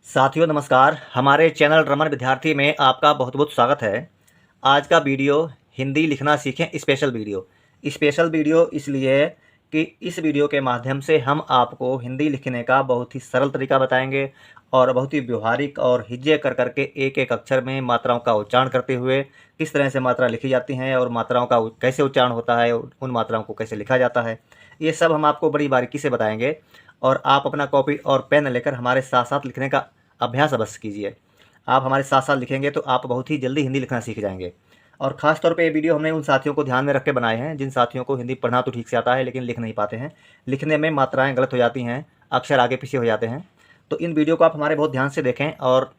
साथियों नमस्कार। हमारे चैनल रमन विद्यार्थी में आपका बहुत बहुत स्वागत है। आज का वीडियो हिंदी लिखना सीखें स्पेशल वीडियो इसलिए कि इस वीडियो के माध्यम से हम आपको हिंदी लिखने का बहुत ही सरल तरीका बताएंगे और बहुत ही व्यवहारिक और हिज्जे कर करके एक एक अक्षर में मात्राओं का उच्चारण करते हुए किस तरह से मात्रा लिखी जाती हैं और मात्राओं का कैसे उच्चारण होता है, उन मात्राओं को कैसे लिखा जाता है, ये सब हम आपको बड़ी बारीकी से बताएंगे। और आप अपना कॉपी और पेन लेकर हमारे साथ साथ लिखने का अभ्यास अवश्य कीजिए। आप हमारे साथ साथ लिखेंगे तो आप बहुत ही जल्दी हिंदी लिखना सीख जाएंगे। और ख़ास तौर पे ये वीडियो हमने उन साथियों को ध्यान में रख के बनाए हैं जिन साथियों को हिंदी पढ़ना तो ठीक से आता है लेकिन लिख नहीं पाते हैं, लिखने में मात्राएं गलत हो जाती हैं, अक्षर आगे पीछे हो जाते हैं। तो इन वीडियो को आप हमारे बहुत ध्यान से देखें और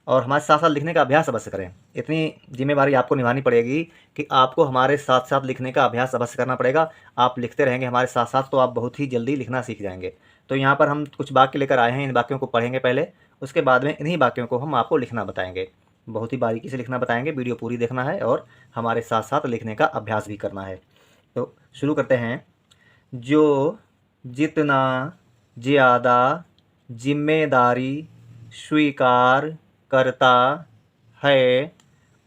हमारे साथ साथ लिखने का अभ्यास अवश्य करें। इतनी जिम्मेवारी आपको निभानी पड़ेगी कि आपको हमारे साथ साथ लिखने का अभ्यास अवश्य करना पड़ेगा। आप लिखते रहेंगे हमारे साथ साथ तो आप बहुत ही जल्दी लिखना सीख जाएंगे। तो यहाँ पर हम कुछ वाक्य लेकर आए हैं, इन वाक्यों को पढ़ेंगे पहले, उसके बाद में इन्हीं वाक्यों को हम आपको लिखना बताएंगे। बहुत ही बारीकी से लिखना बताएंगे, वीडियो पूरी देखना है और हमारे साथ साथ लिखने का अभ्यास भी करना है। तो शुरू करते हैं। जो जितना ज़्यादा जिम्मेदारी स्वीकार करता है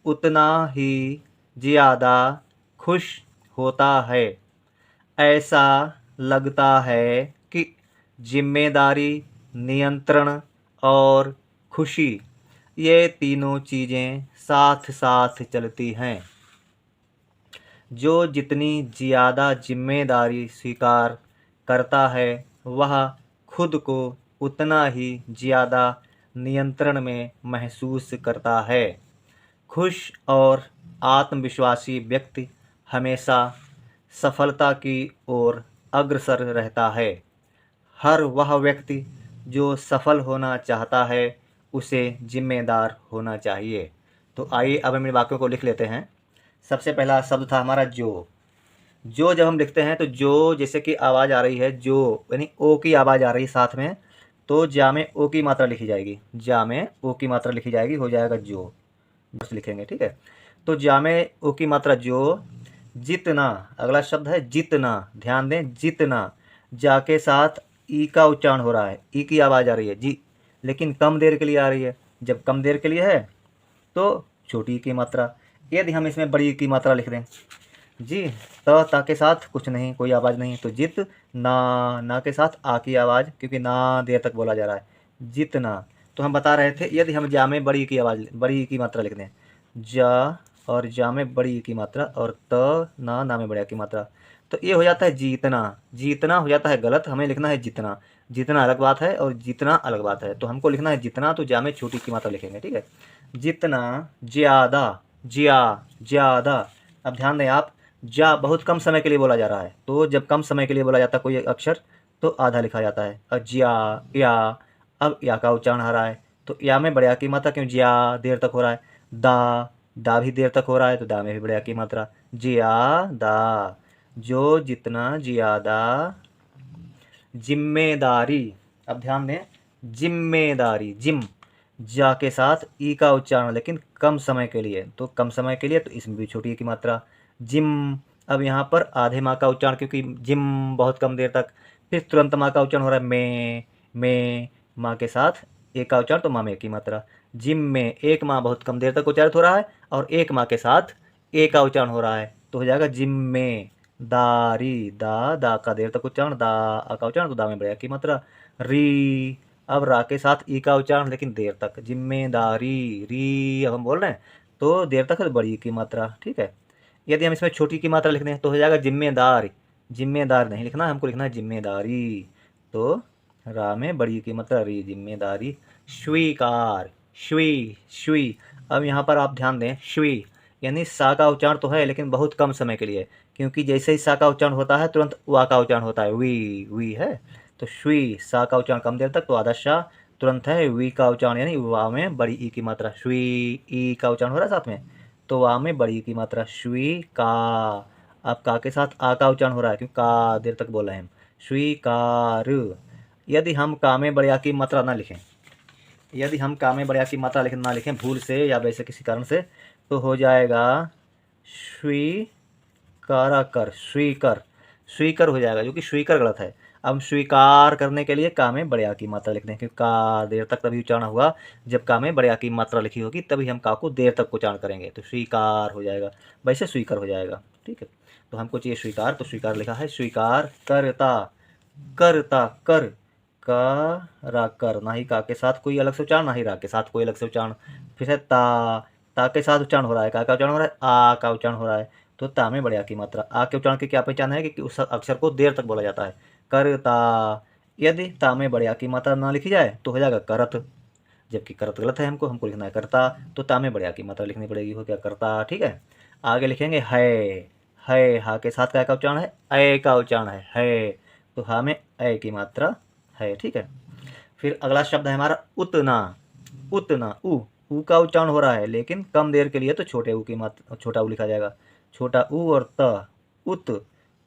उतना ही ज़्यादा खुश होता है। ऐसा लगता है कि जिम्मेदारी, नियंत्रण और खुशी ये तीनों चीज़ें साथ साथ चलती हैं। जो जितनी ज़्यादा जिम्मेदारी स्वीकार करता है वह खुद को उतना ही ज़्यादा नियंत्रण में महसूस करता है। खुश और आत्मविश्वासी व्यक्ति हमेशा सफलता की ओर अग्रसर रहता है। हर वह व्यक्ति जो सफल होना चाहता है उसे जिम्मेदार होना चाहिए। तो आइए अब हम इन वाक्यों को लिख लेते हैं। सबसे पहला शब्द था हमारा जो। जो जब हम लिखते हैं तो जो जैसे कि आवाज़ आ रही है, जो यानी ओ की आवाज़ आ रही है साथ में, तो जा में ओ की मात्रा लिखी जाएगी, जा में ओ की मात्रा लिखी जाएगी, हो जाएगा जो, बस लिखेंगे, ठीक है। तो जा में ओ की मात्रा जो। जितना, अगला शब्द है जितना, ध्यान दें, जितना, जा के साथ ई का उच्चारण हो रहा है, ई की आवाज़ आ रही है जी, लेकिन कम देर के लिए आ रही है। जब कम देर के लिए है तो छोटी की मात्रा। यदि हम इसमें बड़ी की मात्रा लिख दें जी, त ता के साथ कुछ नहीं, कोई आवाज़ नहीं, तो जित ना, ना के साथ आ की आवाज़, क्योंकि ना देर तक बोला जा रहा है, जितना। तो हम बता रहे थे यदि हम जा में बड़ी की आवाज़, बड़ी की मात्रा लिख दें, जा, और जा में बड़ी की मात्रा, और त ना में बड़ा की मात्रा, तो ये हो जाता है जीतना। जीतना हो जाता है गलत, हमें लिखना है जितना। जितना अलग बात है और जितना अलग बात है, तो हमको लिखना है जितना, तो जा में छोटी की मात्रा लिखेंगे, ठीक है। जितना ज़्यादा, ज़्यादा। अब ध्यान दें आप, जा बहुत कम समय के लिए बोला जा रहा है, तो जब कम समय के लिए बोला जाता है कोई अक्षर तो आधा लिखा जाता है। और ज्या, या, अब या का उच्चारण आ रहा है तो या में बड़े की मात्रा, क्यों, ज्या देर तक हो रहा है। दा भी देर तक हो रहा है तो दा में भी बड़े की मात्रा, ज्यादा। जो जितना ज़्यादा जिम्मेदारी, अब ध्यान दें, जिम्मेदारी, जिम, जा के साथ ई का उच्चारण, लेकिन कम समय के लिए, तो कम समय के लिए तो इसमें भी छोटी की मात्रा, जिम। अब यहाँ पर आधे माँ का उच्चारण, क्योंकि जिम बहुत कम देर तक, फिर तुरंत माँ का उच्चारण हो रहा है, में, माँ के साथ एक का उच्चारण, तो माँ में एक की मात्रा, जिम में। एक माँ बहुत कम देर तक उच्चारित हो रहा है और एक माँ के साथ एक का उच्चारण हो रहा है, तो हो जाएगा जिम में दारी, दा का देर तक उच्चारण, दा का उच्चारण, तो दा में बड़ा की मात्रा, री। अब रा के साथ ई का उच्चारण लेकिन देर तक, जिम्मेदारी, री अब हम बोल रहे हैं तो देर तक है तो बड़ी की मात्रा, ठीक है। यदि हम इसमें छोटी की मात्रा लिख दें तो हो जाएगा जिम्मेदार। जिम्मेदार नहीं लिखना, हमको लिखना है जिम्मेदारी, तो रा में बड़ी की मात्रा, री, जिम्मेदारी। स्वीकार, श्वी। अब यहाँ पर आप ध्यान दें, श्वी यानी सा का उच्चारण तो है लेकिन बहुत कम समय के लिए, क्योंकि जैसे ही सा का उच्चारण होता है तुरंत वा का उच्चारण होता है, वी है, तो श्वी, सा का उच्चारण कम देर तक तो आधा शा तुरंत है, वी का उच्चारण यानी वा में बड़ी ई की मात्रा, श्वी, ई का उच्चारण हो रहा है साथ में, तो वा में बड़ी की मात्रा, श्वी का। अब का के साथ आ का उच्चारण हो रहा है क्योंकि का देर तक बोल रहे हैं हम, स्वीकार। यदि हम का में बड़े की मात्रा ना लिखें, यदि हम का में बड़े की मात्रा ना लिखें भूल से या वैसे किसी कारण से, तो हो जाएगा स्वीकारा कर, स्वीकर हो जाएगा, जो कि स्वीकर गलत है। अब स्वीकार करने के लिए का में बड़े आ की मात्रा लिख दें, क्योंकि का देर तक तभी उच्चारण होगा जब का में बड़े आ की मात्रा लिखी होगी, तभी हम का को देर तक उच्चारण करेंगे। तो स्वीकार हो जाएगा, वैसे स्वीकार हो जाएगा। ठीक है, तो हमको चाहिए स्वीकार, तो स्वीकार लिखा है स्वीकार करता, करता कर, का रा कर, ना ही का के साथ कोई अलग से उच्चारण, ना ही रा के साथ कोई अलग से उच्चारण। फिर है ता के साथ उच्चारण हो रहा है, का उच्चारण हो रहा है, आ का उच्चारण हो रहा है, तो ता में बड़े आ की मात्रा। आ के उच्चारण की क्या पहचान है कि उस अक्षर को देर तक बोला जाता है, करता। यदि ता में बड़े आ की मात्रा ना लिखी जाए तो हो जाएगा करत, जबकि करत गलत है, हमको लिखना है करता, तो ता में बड़े आ की मात्रा लिखनी पड़ेगी, हो गया करता। ठीक है, आगे लिखेंगे है, हा के साथ क्या का उच्चारण है, ए का उच्चारण है, तो हा में ए की मात्रा है। ठीक है, फिर अगला शब्द है हमारा उतना, उतना ऊ का उच्चारण हो रहा है, लेकिन कम देर के लिए तो छोटे ऊ की मात्रा, छोटा ऊ लिखा जाएगा, छोटा ऊ और त, उत,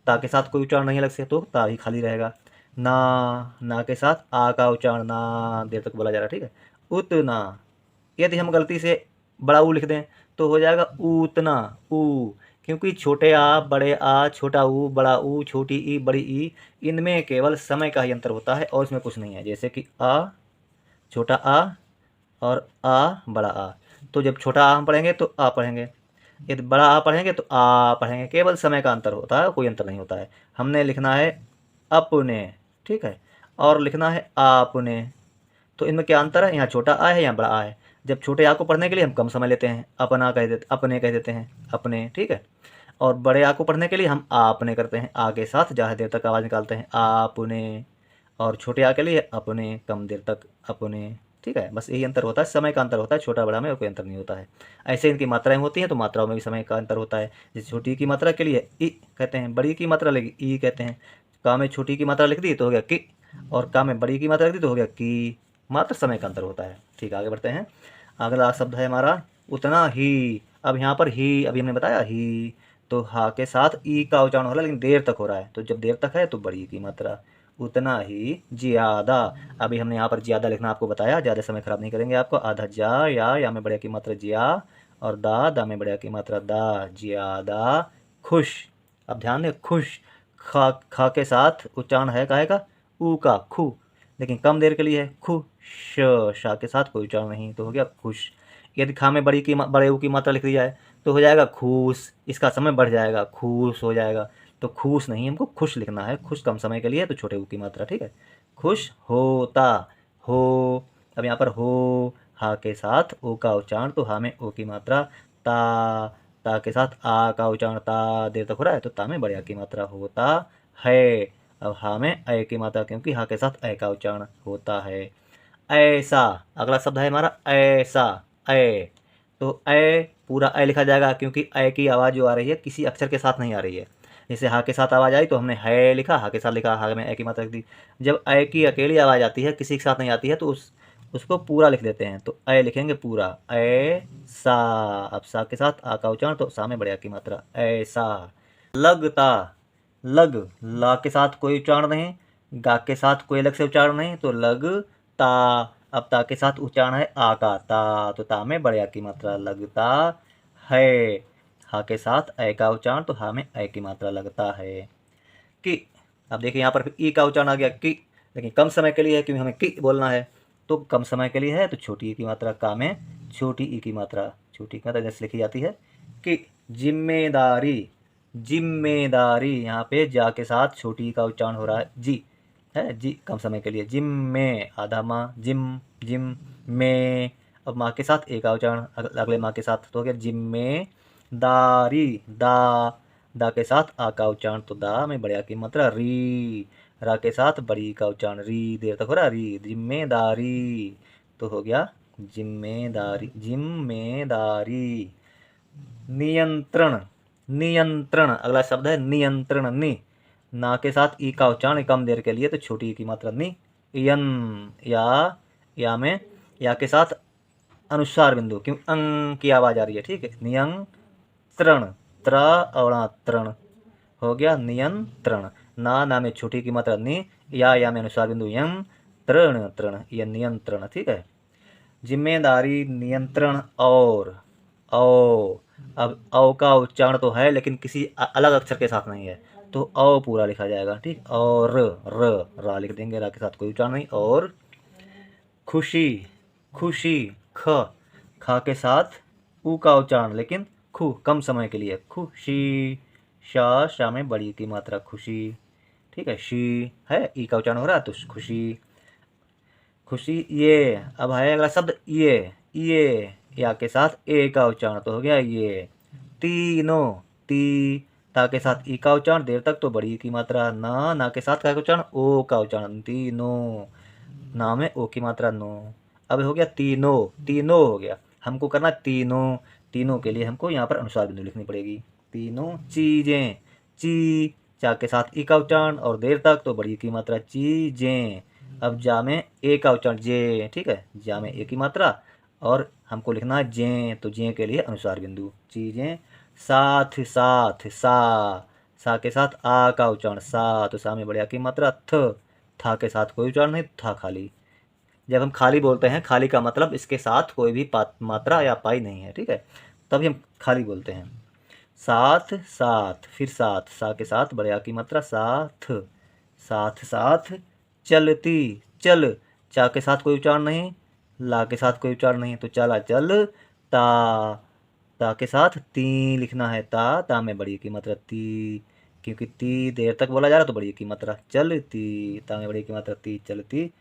ता के साथ कोई उच्चारण नहीं अलग से, तो ता ही खाली रहेगा। ना के साथ आ का उच्चारण ना देर तक बोला जा रहा है। ठीक है, उतना, यदि हम गलती से बड़ा ऊ लिख दें तो हो जाएगा उतना ऊ, क्योंकि छोटे आ, बड़े आ, छोटा ऊ, बड़ा ऊ, छोटी ई, बड़ी ई, इनमें केवल समय का ही अंतर होता है और इसमें कुछ नहीं है। जैसे कि आ, छोटा आ और आ, बड़ा आ, तो जब छोटा आ हम पढ़ेंगे तो आ पढ़ेंगे, यदि बड़ा आ पढ़ेंगे तो आ पढ़ेंगे, केवल समय का अंतर होता है, कोई अंतर नहीं होता है। हमने लिखना है अपने, ठीक है, और लिखना है आपने, तो इनमें क्या अंतर है, यहाँ छोटा आ है, यहाँ बड़ा आ है। जब छोटे आ को पढ़ने के लिए हम कम समय लेते हैं, अपना कह देते, अपने कह देते हैं, अपने। ठीक है, और बड़े आ को पढ़ने के लिए हम आपने करते हैं, आ के साथ ज़्यादा देर तक आवाज़ निकालते हैं, आपने। और छोटे आ के लिए अपने, कम देर तक अपने। ठीक है, बस यही अंतर होता है, समय का अंतर होता है, छोटा बड़ा में कोई अंतर नहीं होता है। ऐसे इनकी मात्राएं होती हैं, तो मात्राओं में भी समय का अंतर होता है। जैसे छोटी की मात्रा के लिए ई कहते हैं, बड़ी की मात्रा लगी ई कहते हैं। का में छोटी की मात्रा लिख दी तो हो गया कि, और का में बड़ी की मात्रा लिख दी तो हो गया कि, मात्र समय का अंतर होता है। ठीक, आगे बढ़ते हैं। अगला शब्द है हमारा उतना ही। अब यहाँ पर ही, अभी हमने बताया ही, तो हा के साथ ई का उच्चारण हो रहा है, लेकिन देर तक हो रहा है, तो जब देर तक है तो बड़ी की मात्रा, उतना ही ज्यादा। अभी हमने यहाँ पर ज्यादा लिखना आपको बताया, ज़्यादा समय खराब नहीं करेंगे आपको। आधा जा, या में बड़े की मात्रा ज्या, और दा में बड़े की मात्रा दा, ज्यादा खुश। अब ध्यान दें, खुश, खा के साथ उच्चारण है काहे का, ऊ का, खू, लेकिन कम देर के लिए है खुश, शा के साथ कोई उच्चारण नहीं, तो हो गया खुश। यदि खा में बड़े ऊ की मात्रा लिख दी जाए तो हो जाएगा खुश, इसका समय बढ़ जाएगा, खुश हो जाएगा। तो खुश नहीं, हमको खुश लिखना है, खुश कम समय के लिए, तो छोटे ऊ की मात्रा। ठीक है, खुश होता, हो। अब यहाँ पर हो, हा के साथ ओ का उच्चारण, तो हा में ओ की मात्रा, ता के साथ आ का उच्चारण, ता देर तक हो रहा है, तो ता में बड़े आ की मात्रा, होता है। अब हा में ए की मात्रा, क्योंकि हा के साथ ए का उच्चारण होता है। ऐसा, अगला शब्द है हमारा ऐसा, ए, तो ए पूरा ए लिखा जाएगा, क्योंकि ए की आवाज़ जो आ रही है किसी अक्षर के साथ नहीं आ रही है। जैसे हा के साथ आवाज़ आई तो हमने है लिखा, हा के साथ लिखा, हा में ए की मात्रा रख दी। जब ए की अकेली आवाज़ आती है, किसी के साथ नहीं आती है, तो उसको पूरा लिख देते हैं, तो ए लिखेंगे पूरा, ए सा। अब सा के साथ आ का उच्चारण, तो सा में बड़े आ की मात्रा, ऐसा। लगता, लग, ला के साथ कोई उच्चारण नहीं, गा के साथ कोई अलग से उच्चारण नहीं, तो लगता। अब ता के साथ उच्चारण है आ का, ता, तो ता में बड़े आ की मात्रा, लगता है। हा के साथ ए का उच्चारण, तो हा में ए की मात्रा, लगता है कि। अब देखिए यहाँ पर ई का उच्चारण आ गया कि, लेकिन कम समय के लिए है, क्योंकि हमें कि बोलना है, तो कम समय के लिए है, तो छोटी ई की मात्रा, का में छोटी ई की मात्रा, छोटी की मात्रा जैसे लिखी जाती है कि जिम्मेदारी, जिम्मेदारी। यहाँ पे जा के साथ छोटी का उच्चारण हो रहा है, जी है, जी कम समय के लिए, जिम में, आधा माँ, जिम, जिम में। अब माँ के साथ ए का उच्चारण अगले माँ के साथ, तो हो गया जिम्मेदारी, दा के साथ आ का उच्चारण, तो दा में बड़े आ की मात्रा, री, रा के साथ बड़ी का उच्चारण, री देर तक हो रहा है, री, जिम्मेदारी, तो हो गया जिम्मेदारी, जिम्मेदारी। नियंत्रण, नियंत्रण, अगला शब्द है नियंत्रण, नि, ना के साथ ई का उच्चारण कम देर के लिए, तो छोटी ई की मात्रा, नि, यन, या में या के साथ अनुस्वार बिंदु, क्यों अंग की आवाज आ रही है। ठीक है, नियंत्रण, त्र और तृण, हो गया नियंत्रण। ना में छोटी की मात्रा नि, या में अनुस्वार बिंदु यम, तृण, तृण, यह नियंत्रण। ठीक है, जिम्मेदारी, नियंत्रण, और अब औ का उच्चारण तो है, लेकिन किसी अलग अक्षर के साथ नहीं है, तो औ पूरा लिखा जाएगा, ठीक। और रा लिख देंगे, रा के साथ कोई उच्चारण नहीं। और खुशी, खुशी, खा के साथ ऊ का उच्चारण, लेकिन खु कम समय के लिए, खुशी। शा में बड़ी की मात्रा, खुशी, ठीक है। शी है, ई का उच्चारण हो रहा है तो खुशी, खुशी। ये अब है अगला शब्द ये या के साथ ए का उच्चारण तो हो गया ये। तीनों, ता के साथ ई का उच्चारण, देर तक तो बड़ी ई की मात्रा। ना के साथ का उच्चारण, ओ का उच्चारण, तीनों। ना में ओ की मात्रा, नो। अब हो गया तीनों हो गया। हमको करना तीनों के लिए हमको यहाँ पर अनुस्वार बिंदु लिखनी पड़ेगी। तीनों चीजें, चा के साथ ई का उच्चारण और देर तक तो बड़ी की मात्रा, चीजें। अब जा में ए का उच्चारण, जे, ठीक है। जा में ए की मात्रा और हमको लिखना है जे, तो जे के लिए अनुस्वार बिंदु। चीजें, साथ, सा के साथ आ का उच्चारण, सा, तो सा में बड़ी आ की मात्रा। था के साथ कोई उच्चारण नहीं, था खाली। जब हम खाली बोलते हैं, खाली का मतलब इसके साथ कोई भी मात्रा या पाई नहीं है, ठीक है, तभी हम खाली बोलते हैं। साथ, फिर साथ, सा के साथ बड़े आ की मात्रा, साथ, चलती, चा के साथ कोई उच्चारण नहीं, ला के साथ कोई उच्चारण नहीं, तो चला, ता के साथ ती लिखना है, ता में बड़ी की मात्रा, ती, क्योंकि ती देर तक बोला जा रहा तो बड़ी की मात्रा, चलती, ता में बड़ी की मात्रा, ती, चलती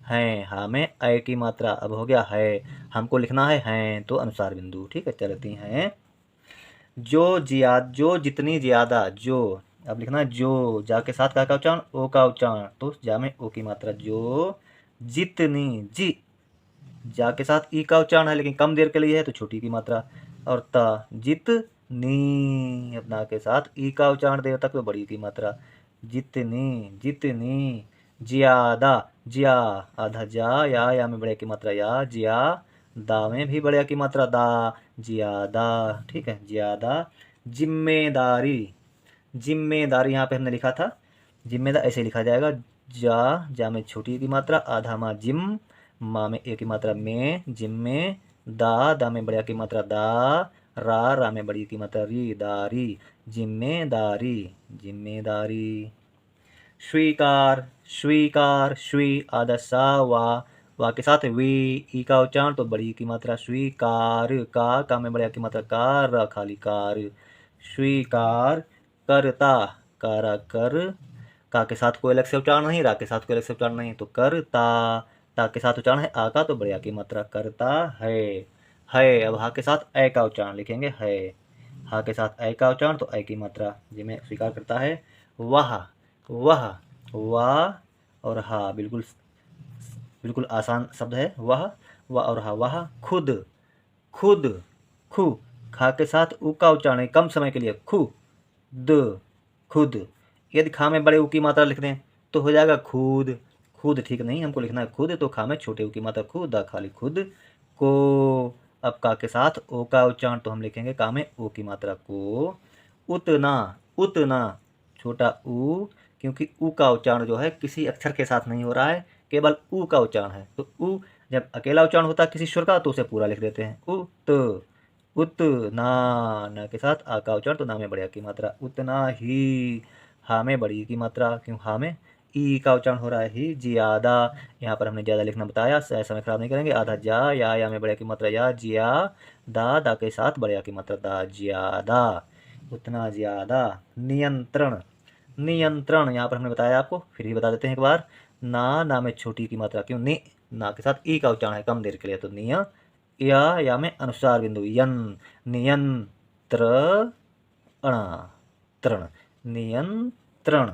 हैं, हाँ में ऐ की मात्रा। अब हो गया है, हमको लिखना है हैं, तो अनुसार बिंदु, ठीक है। चलती हैं, जो जितनी ज्यादा, जो, अब लिखना है जो, जा के साथ का उच्चारण, ओ का उच्चारण, तो जा में ओ की मात्रा, जो जितनी, जा के साथ ई का उच्चारण है लेकिन कम देर के लिए है तो छोटी की मात्रा। और जितनी, अपना के साथ ई का उच्चारण देर तक तो बड़ी की मात्रा, जितनी, ज्यादा, आधा जा, या में बड़े की मात्रा, या, ज्या, दा में भी बड़े की मात्रा, दा, ज्यादा, ठीक है, ज्यादा। जिम्मेदारी, यहाँ पे हमने लिखा था जिम्मेदार, ऐसे लिखा जाएगा, जा में छोटी की मात्रा, आधा मा, जिम, माँ में ए की मात्रा, में, जिम्मे, दा में बड़े की मात्रा, दा, रा में बड़ी की मात्रा, री, दारी, जिम्मेदारी। स्वीकार, श्वी, आधा सा, वा के साथ वी, ई का उच्चारण तो बड़ी की मात्रा, स्वीकार, का में बड़े की मात्रा, कार, खाली कार, स्वीकार करता, कारा कर, का के साथ कोई अलग से उच्चारण नहीं, रा के साथ कोई अलग से उच्चारण नहीं, तो करता, ता के साथ उच्चारण है आ का, तो बड़े की मात्रा, करता है। अब हा के साथ ए का उच्चारण लिखेंगे, है, हा के साथ ए का उच्चारण तो ए की मात्रा, जिसमें स्वीकार करता है। वाह और हा, बिल्कुल आसान शब्द है, वाह और हा, वाह। खुद, खु, खा के साथ उ का उच्चारण है कम समय के लिए, खुद। यदि खा में बड़े उ की मात्रा लिख दें तो हो जाएगा खुद, ठीक नहीं, हमको लिखना है खुद, तो खा में छोटे उ की मात्रा, खुद, खाली खुद को। अब का के साथ ओ का उच्चारण तो हम लिखेंगे का में ओ की मात्रा, को। उतना, छोटा उ, क्योंकि उ का उच्चारण जो है किसी अक्षर के साथ नहीं हो रहा है, केवल उ का उच्चारण है, तो उ जब अकेला उच्चारण होता है किसी स्वर का तो उसे पूरा लिख देते हैं, ना के साथ आ का उच्चारण तो ना में बड़ी की मात्रा, उतना ही, हा में बड़ी की मात्रा, क्यों हा में ई का उच्चारण हो रहा है, ही, ज्यादा, यहाँ पर हमने ज्यादा लिखना बताया, समय खराब नहीं करेंगे। आधा जा, या में बड़े की मात्रा, या, जिया, दा के साथ बड़े की मात्रा, दा, ज्यादा, उतना ज्यादा। नियंत्रण, यहाँ पर हमने बताया आपको, फिर भी बता देते हैं एक बार, ना में छोटी की मात्रा, क्यों, ना के साथ ई का उच्चारण है कम देर के लिए, तो निय, या में अनुस्वार बिंदु, नियंत्रण,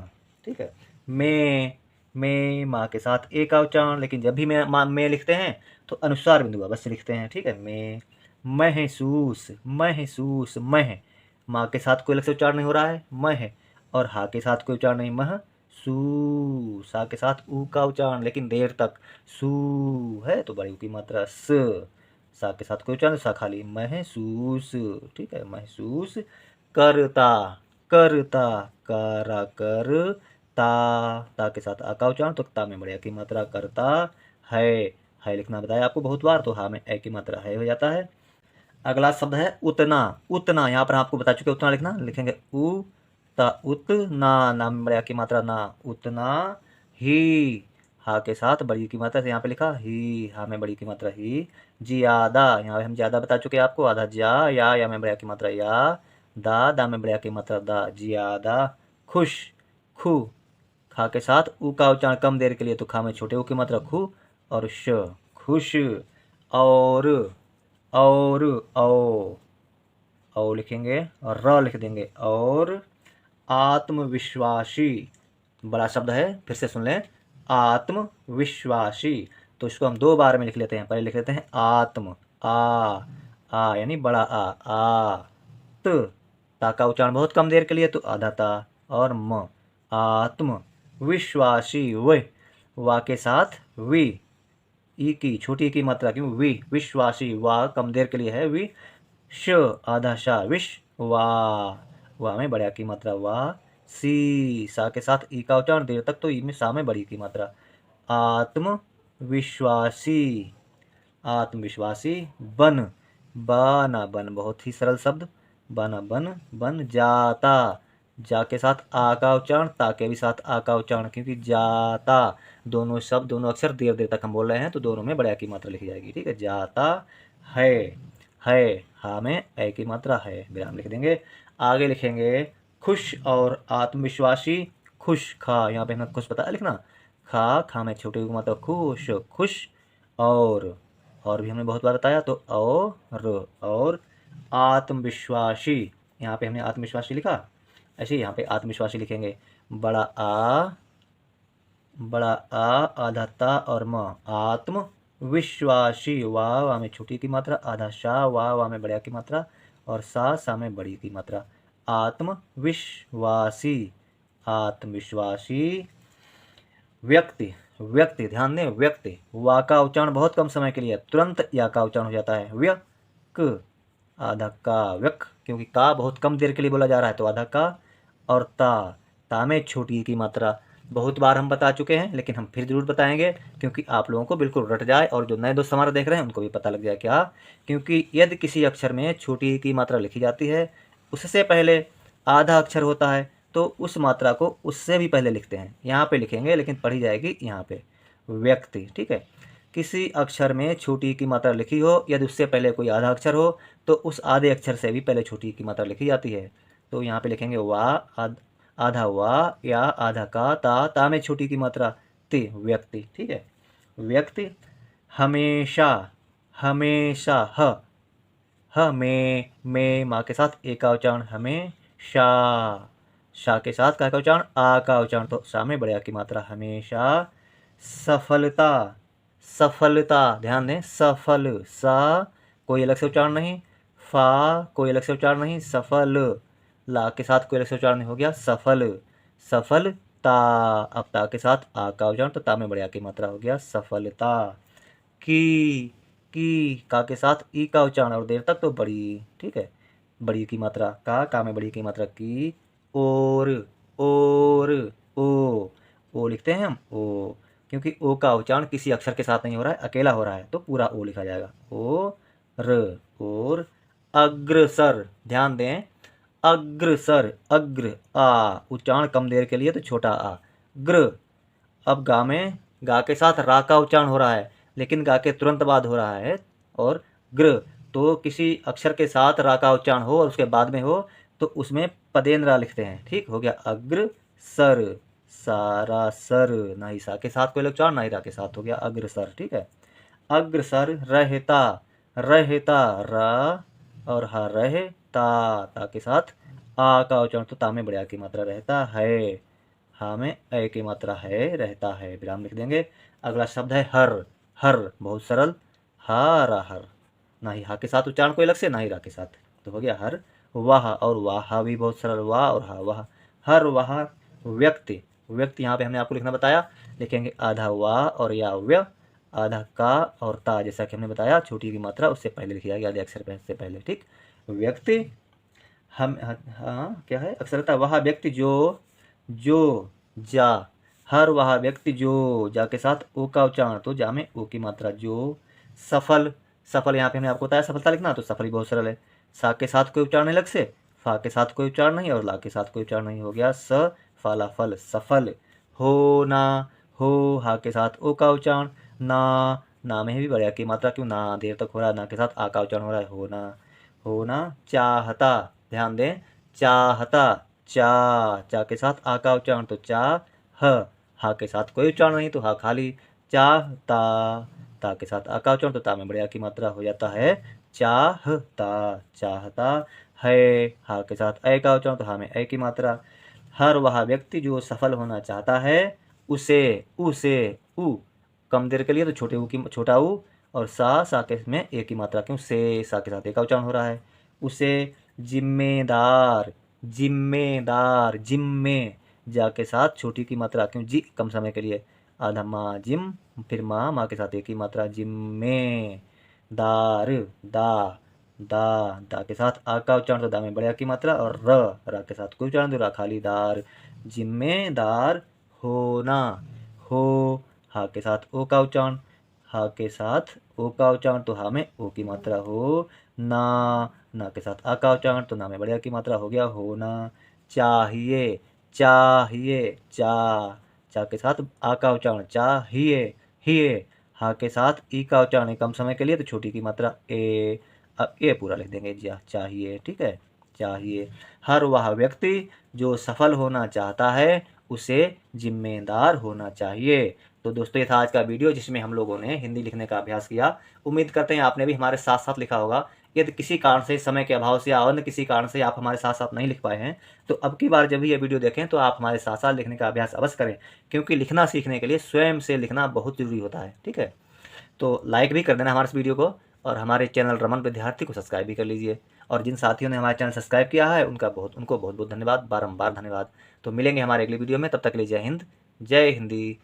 ठीक है। में माँ के साथ ए का उच्चारण, लेकिन जब भी में लिखते हैं तो अनुस्वार बिंदु अवश्य लिखते हैं, ठीक है। में, महसूस, मह, माँ के साथ कोई अलग से उच्चारण नहीं हो रहा है, मह, और हा के साथ कोई उच्चारण नहीं, मह, सू, सा के साथ ऊ का उच्चारण लेकिन देर तक, सू है तो बड़ी ऊ की मात्रा, सा के साथ कोई उच्चारण, सा खाली, महसूस, ठीक है। महसूस करता, करा कर, ता के साथ आ का उच्चारण तो ता में बड़े की मात्रा, करता है लिखना बताया आपको बहुत बार, तो हा में ए की मात्रा है हो जाता है। अगला शब्द है उतना, यहाँ पर आपको बता चुके, उतना लिखना, लिखेंगे ता उतना, ना में बड़ा की मात्रा ना, उतना ही। हा के साथ बड़ी की मात्रा से यहाँ पे लिखा ही, हा में बड़ी की मात्रा ही। ज्यादा, यहाँ पे हम ज्यादा बता चुके हैं आपको, आधा जा, या में बड़ा की मात्रा या, दा में बड़ा की मात्रा दा, ज्यादा खुश, खू। खा के साथ ऊ का उच्चारण कम देर के लिए, तो खा में छोटे ऊ की मात्रा खू, और श, खुश। और औ लिखेंगे और र लिख देंगे। और आत्मविश्वासी, बड़ा शब्द है, फिर से सुन लें, आत्मविश्वासी। तो इसको हम 2 बार में लिख लेते हैं। पहले लिख लेते हैं आत्म, आ यानी बड़ा आ ता का उच्चारण बहुत कम देर के लिए, तो आधा ता, और म, आत्म विश्वासी, वा के साथ वी, ई की छोटी की मात्रा क्यों, वी, विश्वासी, वा कम देर के लिए है, वी, श, आधा शा, विश, वा में बड़ा की मात्रा वा, सी, सा के साथ ई का उच्चारण देर तक, तो ई में सा में बड़ी की मात्रा, आत्मविश्वासी, आत्मविश्वासी। बन, बना, बन बहुत ही सरल शब्द, बना, बन जाता, जा के साथ आ का उच्चारण, ता के भी साथ आ का उच्चारण, क्योंकि जाता दोनों शब्द, दोनों अक्षर देर देर तक हम बोल रहे हैं, तो दोनों में बड़ा की मात्रा लिखी जाएगी। ठीक है, जाता है, हा में ए की मात्रा है, विराम लिख देंगे। आगे लिखेंगे खुश और आत्मविश्वासी, खुश, खा, यहाँ पे हमें खुश पता है लिखना, खा में छोटे की मात्रा खुश, खुश। और भी हमने बहुत बार बताया, तो और आत्मविश्वासी, यहाँ पे हमने आत्मविश्वासी लिखा, ऐसे यहाँ पे आत्मविश्वासी लिखेंगे, बड़ा आ, आधा ता और म, आत्मविश्वासी, वा में छोटी की मात्रा, आधा शा, वा में बड़ा की मात्रा, और सा में बड़ी की मात्रा, आत्मविश्वासी, आत्मविश्वासी। व्यक्ति, ध्यान दें, व्यक्ति, वा का उच्चारण बहुत कम समय के लिए, तुरंत या का उच्चारण हो जाता है, व्यक, आधा का, व्यक, क्योंकि का बहुत कम देर के लिए बोला जा रहा है, तो आधा का, और ता में छोटी की मात्रा। बहुत बार हम बता चुके हैं, लेकिन हम फिर जरूर बताएंगे, क्योंकि आप लोगों को बिल्कुल रट जाए, और जो नए दोस्त हमारा देख रहे हैं उनको भी पता लग जाए क्या, क्योंकि यदि किसी अक्षर में छोटी की मात्रा लिखी जाती है, उससे पहले आधा अक्षर होता है, तो उस मात्रा को उससे भी पहले लिखते हैं। यहाँ पे लिखेंगे, लेकिन पढ़ी जाएगी यहाँ पे, व्यक्ति। ठीक है, किसी अक्षर में छोटी की मात्रा लिखी हो, यदि उससे पहले कोई आधा अक्षर हो, तो उस आधे अक्षर से भी पहले छोटी की मात्रा लिखी जाती है। तो यहाँ पे लिखेंगे वा, आधा वा, या आधा का, ता में छोटी की मात्रा ति, व्यक्ति। ठीक है, व्यक्ति। हमेशा, ह में माँ के साथ ए का उच्चारण, हमेशा, शा के साथ का उच्चारण, आ का उच्चारण, तो सा में बड़ा की मात्रा, हमेशा। सफलता, ध्यान दें, सफल, सा कोई अलग से उच्चारण नहीं, फा कोई अलग से उच्चारण नहीं, सफल, ला के साथ कोई अलग से उच्चारण नहीं, हो गया सफलता। अब ता के साथ आ का उच्चारण, तो ता में बड़ा की मात्रा, हो गया सफलता। की का के साथ ई का उच्चारण, और देर तक तो बड़ी। ठीक है, बड़ी की मात्रा, का में बड़ी की मात्रा की। और ओ लिखते हैं हम, ओ, क्योंकि ओ का उच्चारण किसी अक्षर के साथ नहीं हो रहा है, अकेला हो रहा है, तो पूरा ओ लिखा जाएगा, और अग्रसर, ध्यान दें, अग्रसर, अग्र, आ उच्चारण कम देर के लिए, तो छोटा आ, ग्र। अब गा में, गा के साथ रा का उच्चारण हो रहा है, लेकिन गा के तुरंत बाद हो रहा है, और ग्र, तो किसी अक्षर के साथ रा का उच्चारण हो और उसके बाद में हो, तो उसमें पदेन रा लिखते हैं। ठीक हो गया, अग्रसर, सारा सर, ना ही सा के साथ कोई उच्चारण, ना ही रा के साथ, हो गया अग्रसर। ठीक है, अग्रसर। रहता, रा और हा, ता के साथ आ का उच्चारण, तो ता में बड़ा की मात्रा, रहता है, हा में ए की मात्रा है, रहता है, विराम लिख देंगे। अगला शब्द है हर, बहुत सरल, हर, ना ही हा के साथ उच्चारण कोई अलग से, ना ही रा के साथ, तो हो गया हर। वाह, और वाह भी बहुत सरल, वाह और हा, वाह, हर, वाह। व्यक्ति, यहाँ पे हमने आपको लिखना बताया, लिखेंगे आधा वाह और या व्य, आधा का और ता, जैसा कि हमने बताया छोटी की मात्रा उससे पहले लिखी जाएगी, आधे अक्षर से पहले। ठीक, व्यक्ति। हम, हाँ क्या है, अक्षरता, वह व्यक्ति जो जा, हर वह व्यक्ति जो, जा के साथ ओ का उच्चारण, तो जा में ओ की मात्रा, जो। सफल, यहाँ पे हमने आपको बताया सफलता लिखना, तो सफल ही बहुत सरल है, सा के साथ कोई उच्चारण अलग से, फा के साथ कोई उच्चारण नहीं और ला के साथ कोई उच्चारण नहीं, हो गया स फाला फल सफल। होना, हो हा के साथ ओ का उच्चारण, ना में भी बढ़िया की मात्रा क्यों, ना देर तक हो रहा है, ना के साथ आ का उच्चारण हो रहा है, होना। होना चाहता, ध्यान दें, चाहता, चा के साथ आ का उच्चारण तो हा के साथ कोई उच्चारण नहीं तो हा खाली, चाहता, ता के साथ आ का उच्चारण तो ता में बढ़िया की मात्रा हो जाता है चाहता, चाहता है, हा के साथ ए का उच्चारण तो हा में ए की मात्रा। हर वह व्यक्ति जो सफल होना चाहता है उसे उ कम देर के लिए तो छोटे ऊ की छोटा ऊ और सा के में ए की मात्रा क्यों, से सा के साथ ए का उच्चारण हो रहा है, उसे जिम्मेदार, जिम्मेदार, जिम्मे जा के साथ छोटी की मात्रा क्यों, जी कम समय के लिए, आधा माँ जिम, फिर माँ के साथ एक ही मात्रा, जिम्मे दार, दा के साथ आ का उच्चारण तो दा में बढ़िया की मात्रा और र के साथ कोई उच्चारण तो रा खाली दार, जिम्मेदार होना, हो हा के साथ ओ का उच्चारण, हा के साथ ओ का उच्चारण तो हा में ओ की मात्रा, हो ना के साथ आ का उच्चारण तो ना में बढ़िया की मात्रा, हो गया होना। चाहिए, चाहिए, चा के साथ आ का उच्चारण चाहिए, हिए, हा के साथ ई का उच्चारण कम समय के लिए तो छोटी की मात्रा ए, अब ए पूरा लिख देंगे जी, चाहिए, ठीक है, चाहिए। हर वह व्यक्ति जो सफल होना चाहता है उसे जिम्मेदार होना चाहिए। तो दोस्तों ये था आज का वीडियो जिसमें हम लोगों ने हिंदी लिखने का अभ्यास किया। उम्मीद करते हैं आपने भी हमारे साथ साथ लिखा होगा। यदि किसी कारण से, समय के अभाव से या अन्य किसी कारण से आप हमारे साथ साथ नहीं लिख पाए हैं तो अब की बार जब भी ये वीडियो देखें तो आप हमारे साथ साथ लिखने का अभ्यास अवश्य करें, क्योंकि लिखना सीखने के लिए स्वयं से लिखना बहुत ज़रूरी होता है, ठीक है। तो लाइक भी कर देना हमारे इस वीडियो को और हमारे चैनल रमन विद्यार्थी को सब्सक्राइब भी कर लीजिए। और जिन साथियों ने हमारे चैनल सब्सक्राइब किया है उनको बहुत बहुत धन्यवाद, बारंबार धन्यवाद। तो मिलेंगे हमारे अगली वीडियो में, तब तक के लिए जय हिंद, जय हिंदी,